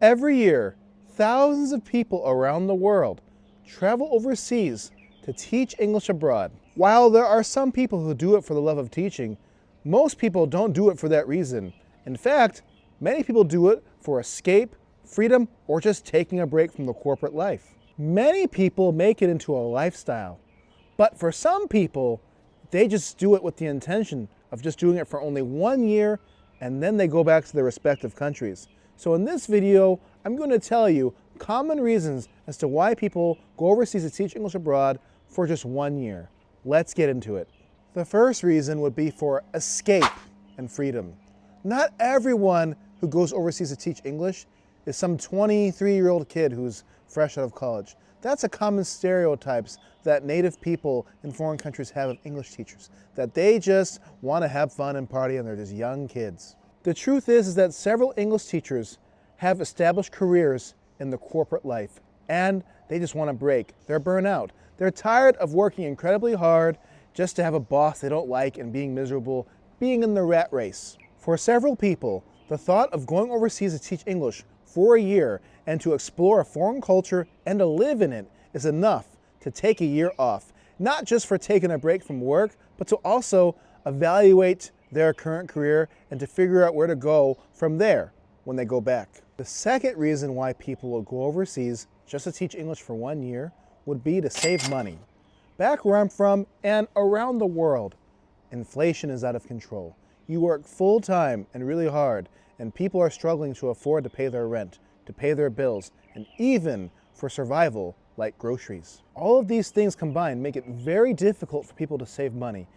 Every year, thousands of people around the world travel overseas to teach English abroad. While there are some people who do it for the love of teaching, most people don't do it for that reason. In fact, many people do it for escape, freedom, or just taking a break from the corporate life. Many people make it into a lifestyle, but for some people, they just do it with the intention of just doing it for only 1 year, and then they go back to their respective countries. So in this video, I'm going to tell you common reasons as to why people go overseas to teach English abroad for just 1 year. Let's get into it. The first reason would be for escape and freedom. Not everyone who goes overseas to teach English is some 23-year-old kid who's fresh out of college. That's a common stereotypes that native people in foreign countries have of English teachers, that they just want to have fun and party and they're just young kids. The truth is that several English teachers have established careers in the corporate life and they just want a break. They're burnt out. They're tired of working incredibly hard just to have a boss they don't like and being miserable, being in the rat race. For several people, the thought of going overseas to teach English for a year and to explore a foreign culture and to live in it is enough to take a year off, not just for taking a break from work, but to also evaluate their current career and to figure out where to go from there when they go back. The second reason why people will go overseas just to teach English for 1 year would be to save money. Back where I'm from and around the world, inflation is out of control. You work full-time and really hard, and people are struggling to afford to pay their rent, to pay their bills, and even for survival, like groceries. All of these things combined make it very difficult for people to save money.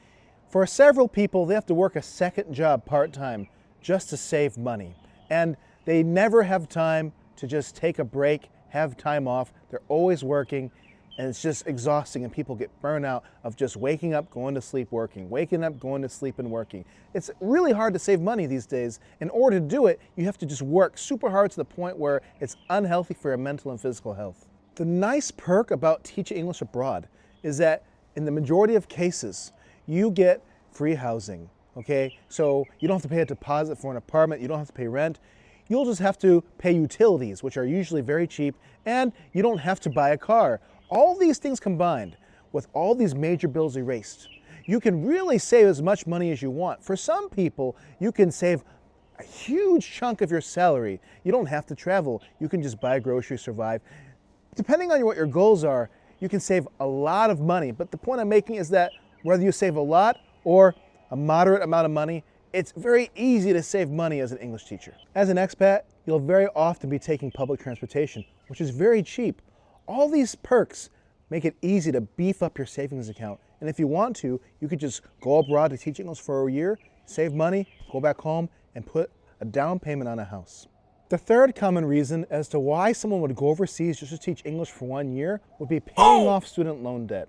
For several people, they have to work a second job part-time just to save money. And they never have time to just take a break, have time off. They're always working, and it's just exhausting, and people get burned out of just waking up, going to sleep, working, waking up, going to sleep, and working. It's really hard to save money these days. In order to do it, you have to just work super hard to the point where it's unhealthy for your mental and physical health. The nice perk about teaching English abroad is that in the majority of cases, you get free housing, okay? So you don't have to pay a deposit for an apartment, you don't have to pay rent. You'll just have to pay utilities, which are usually very cheap, and you don't have to buy a car. All these things combined, with all these major bills erased, you can really save as much money as you want. For some people, you can save a huge chunk of your salary. You don't have to travel. You can just buy groceries, survive. Depending on what your goals are, you can save a lot of money. But the point I'm making is that whether you save a lot or a moderate amount of money, it's very easy to save money as an English teacher. As an expat, you'll very often be taking public transportation, which is very cheap. All these perks make it easy to beef up your savings account. And if you want to, you could just go abroad to teach English for a year, save money, go back home, and put a down payment on a house. The third common reason as to why someone would go overseas just to teach English for 1 year would be paying off student loan debt.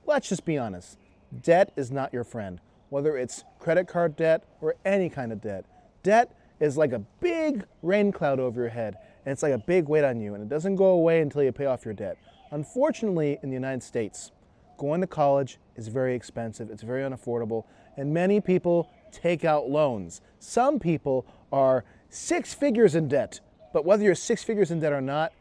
Let's just be honest. Debt is not your friend, whether it's credit card debt or any kind of debt. Debt is like a big rain cloud over your head, and it's like a big weight on you, and it doesn't go away until you pay off your debt. Unfortunately, in the United States, going to college is very expensive, it's very unaffordable, and many people take out loans. Some people are 6 figures in debt, but whether you're 6 figures in debt or not,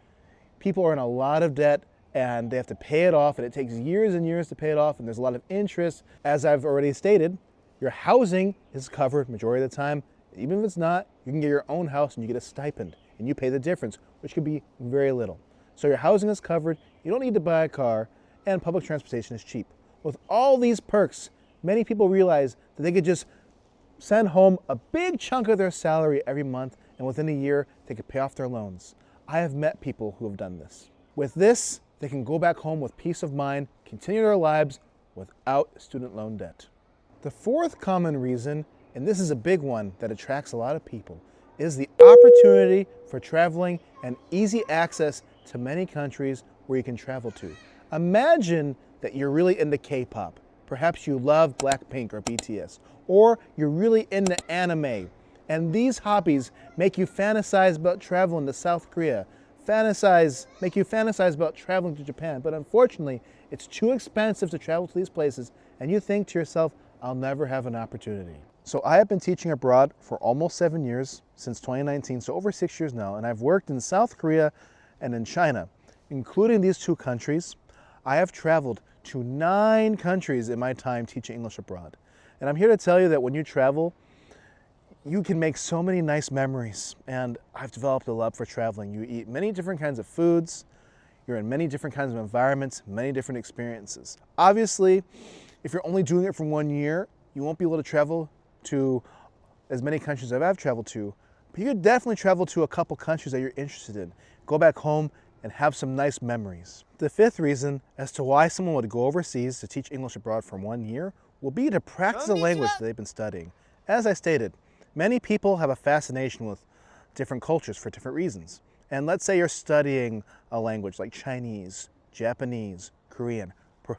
people are in a lot of debt and they have to pay it off, and it takes years and years to pay it off, and there's a lot of interest. As I've already stated, your housing is covered majority of the time. Even if it's not, you can get your own house and you get a stipend, and you pay the difference, which could be very little. So your housing is covered, you don't need to buy a car, and public transportation is cheap. With all these perks, many people realize that they could just send home a big chunk of their salary every month, and within a year, they could pay off their loans. I have met people who have done this. With this, they can go back home with peace of mind, continue their lives without student loan debt. The fourth common reason, and this is a big one that attracts a lot of people, is the opportunity for traveling and easy access to many countries where you can travel to. Imagine that you're really into K-pop. Perhaps you love Blackpink or BTS, or you're really into anime, and these hobbies make you fantasize about traveling to South Korea, make you fantasize about traveling to Japan, but unfortunately, it's too expensive to travel to these places, and you think to yourself, I'll never have an opportunity. So I have been teaching abroad for almost 7 years, since 2019, so over 6 years now, and I've worked in South Korea and in China. Including these two countries, I have traveled to 9 countries in my time teaching English abroad. And I'm here to tell you that when you travel, you can make so many nice memories, and I've developed a love for traveling. You eat many different kinds of foods, you're in many different kinds of environments, many different experiences. Obviously, if you're only doing it for 1 year, you won't be able to travel to as many countries as I've traveled to, but you could definitely travel to a couple countries that you're interested in. Go back home and have some nice memories. The 5th reason as to why someone would go overseas to teach English abroad for 1 year will be to practice a language that they've been studying. As I stated, many people have a fascination with different cultures for different reasons. And let's say you're studying a language like Chinese, Japanese, Korean,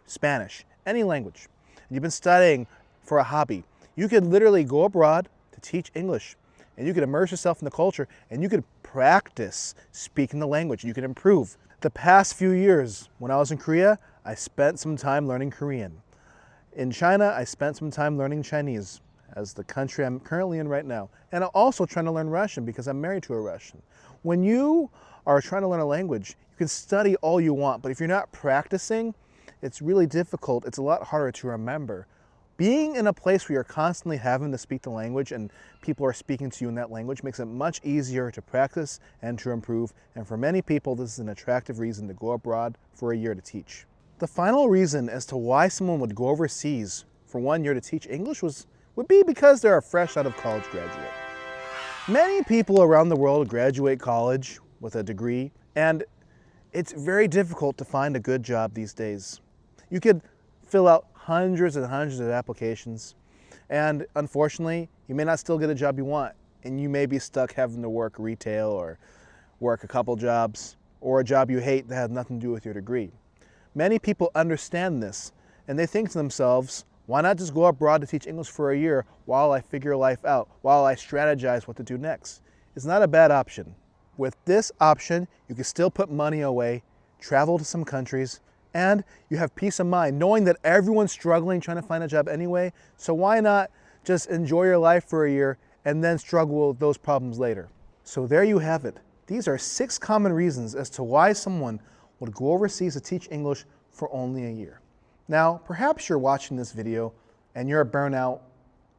Spanish, any language, and you've been studying for a hobby. You could literally go abroad to teach English, and you could immerse yourself in the culture, and you could practice speaking the language. You could improve. The past few years, when I was in Korea, I spent some time learning Korean. In China, I spent some time learning Chinese, as the country I'm currently in right now. And I'm also trying to learn Russian because I'm married to a Russian. When you are trying to learn a language, you can study all you want, but if you're not practicing, it's really difficult. It's a lot harder to remember. Being in a place where you're constantly having to speak the language and people are speaking to you in that language makes it much easier to practice and to improve. And for many people, this is an attractive reason to go abroad for a year to teach. The final reason as to why someone would go overseas for 1 year to teach English would be because they're a fresh out of college graduate. Many people around the world graduate college with a degree, and it's very difficult to find a good job these days. You could fill out hundreds and hundreds of applications, and unfortunately, you may not still get a job you want, and you may be stuck having to work retail or work a couple jobs, or a job you hate that has nothing to do with your degree. Many people understand this, and they think to themselves, why not just go abroad to teach English for a year while I figure life out, while I strategize what to do next? It's not a bad option. With this option, you can still put money away, travel to some countries, and you have peace of mind knowing that everyone's struggling trying to find a job anyway, so why not just enjoy your life for a year and then struggle with those problems later? So there you have it. These are 6 common reasons as to why someone would go overseas to teach English for only a year. Now, perhaps you're watching this video and you're burnt out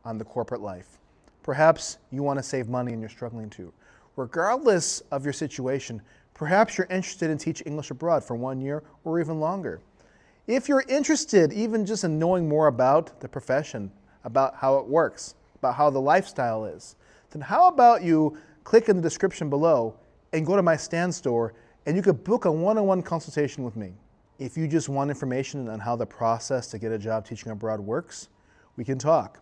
on the corporate life. Perhaps you want to save money and you're struggling too. Regardless of your situation, perhaps you're interested in teaching English abroad for 1 year or even longer. If you're interested even just in knowing more about the profession, about how it works, about how the lifestyle is, then how about you click in the description below and go to my Stan store and you could book a one-on-one consultation with me. If you just want information on how the process to get a job teaching abroad works, we can talk.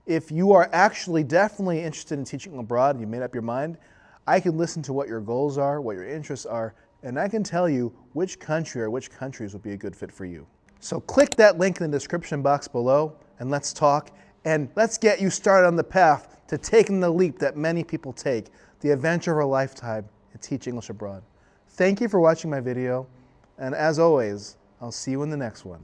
If you are actually definitely interested in teaching abroad and you made up your mind, I can listen to what your goals are, what your interests are, and I can tell you which country or which countries would be a good fit for you. So click that link in the description box below and let's talk, and let's get you started on the path to taking the leap that many people take, the adventure of a lifetime to teach English abroad. Thank you for watching my video, and as always, I'll see you in the next one.